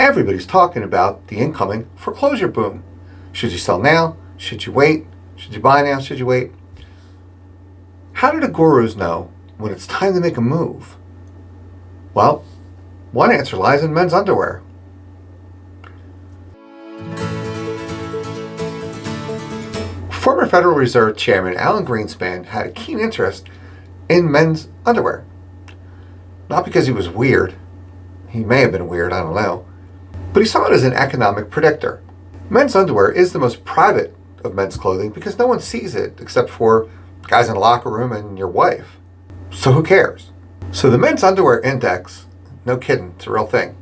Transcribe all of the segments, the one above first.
Everybody's talking about the incoming foreclosure boom. Should you sell now? Should you wait? Should you buy now? Should you wait? How do the gurus know when it's time to make a move? Well, one answer lies in men's underwear. Former Federal Reserve Chairman Alan Greenspan had a keen interest in men's underwear. Not because he was weird. He may have been weird, I don't know. But he saw it as an economic predictor. Men's underwear is the most private of men's clothing because no one sees it except for guys in the locker room and your wife. So who cares? So the men's underwear index, no kidding, it's a real thing,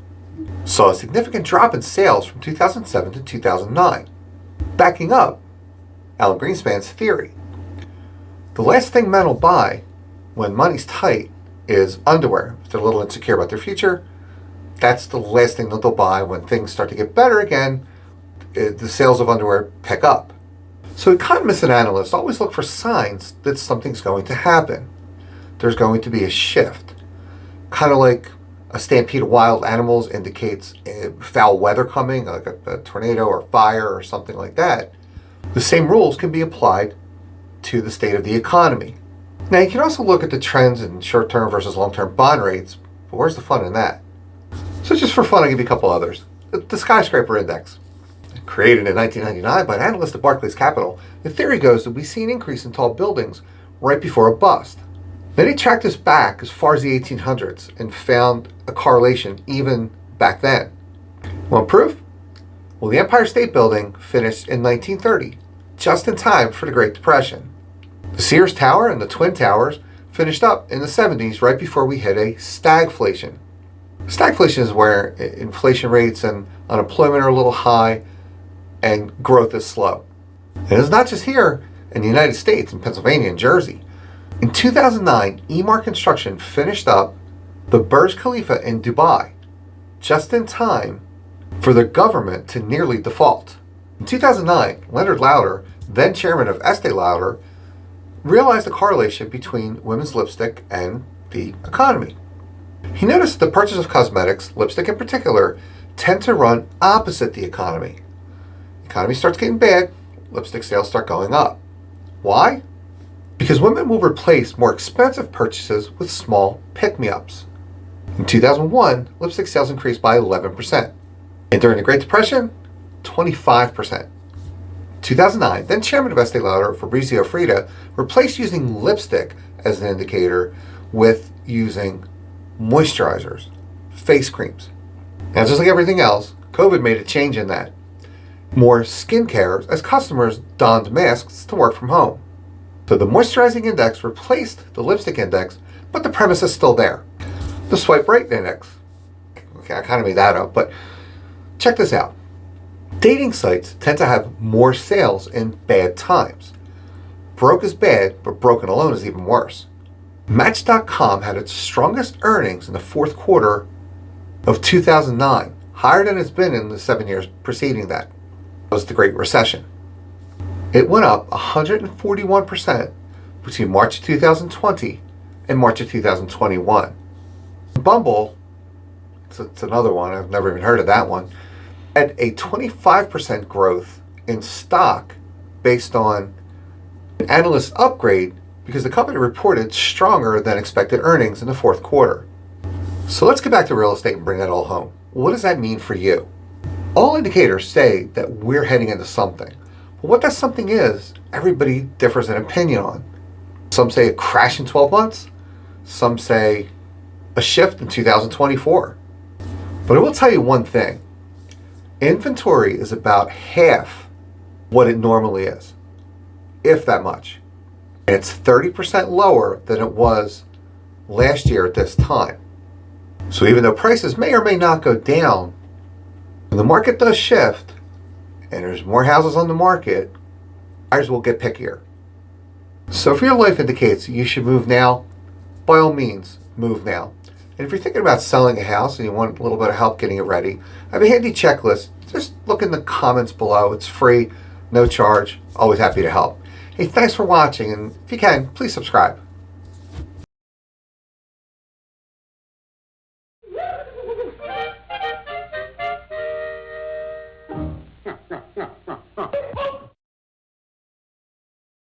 saw a significant drop in sales from 2007 to 2009. Backing up Alan Greenspan's theory. The last thing men will buy when money's tight is underwear. If they're a little insecure about their future, that's the last thing that they'll buy. When things start to get better again, the sales of underwear pick up. So economists and analysts always look for signs that something's going to happen. There's going to be a shift. Kind of like a stampede of wild animals indicates foul weather coming, like a tornado or fire or something like that. The same rules can be applied to the state of the economy. Now you can also look at the trends in short-term versus long-term bond rates, but where's the fun in that? So just for fun, I'll give you a couple others. The skyscraper index. Created in 1999 by an analyst at Barclays Capital, the theory goes that we see an increase in tall buildings right before a bust. Then he tracked this back as far as the 1800s and found a correlation even back then. Want proof? Well, the Empire State Building finished in 1930, just in time for the Great Depression. The Sears Tower and the Twin Towers finished up in the 70s right before we hit a stagflation. Stagflation is where inflation rates and unemployment are a little high and growth is slow. And it's not just here in the United States, in Pennsylvania and Jersey. In 2009, Emaar Construction finished up the Burj Khalifa in Dubai, just in time for the government to nearly default. In 2009, Leonard Lauder, then chairman of Estee Lauder, realized a correlation between women's lipstick and the economy. He noticed the purchase of cosmetics, lipstick in particular, tend to run opposite the economy. The economy starts getting bad, lipstick sales start going up. Why? Because women will replace more expensive purchases with small pick-me-ups. In 2001, lipstick sales increased by 11%. And during the Great Depression, 25%. 2009, then chairman of Estee Lauder, Fabrizio Freda, replaced using lipstick as an indicator with using moisturizers, face creams. Now, just like everything else, COVID made a change in that. More skincare as customers donned masks to work from home. So the moisturizing index replaced the lipstick index, but the premise is still there. The swipe right index. Okay, I kind of made that up, but check this out. Dating sites tend to have more sales in bad times. Broke is bad, but broken alone is even worse. Match.com had its strongest earnings in the fourth quarter of 2009, higher than it's been in the 7 years preceding that. That was the Great Recession. It went up 141% between March of 2020 and March of 2021. Bumble, it's another one, I've never even heard of that one, had a 25% growth in stock based on an analyst upgrade because the company reported stronger than expected earnings in the fourth quarter. So let's get back to real estate and bring that all home. What does that mean for you? All indicators say that we're heading into something. But what that something is, everybody differs in opinion on. Some say a crash in 12 months. Some say a shift in 2024. But I will tell you one thing. Inventory is about half what it normally is, if that much. And it's 30% lower than it was last year at this time. So even though prices may or may not go down, when the market does shift and there's more houses on the market, buyers will get pickier. So if your life indicates you should move now, by all means, move now. And if you're thinking about selling a house and you want a little bit of help getting it ready, I have a handy checklist. Just look in the comments below. It's free, no charge. Always happy to help. Hey, thanks for watching, and if you can, please subscribe.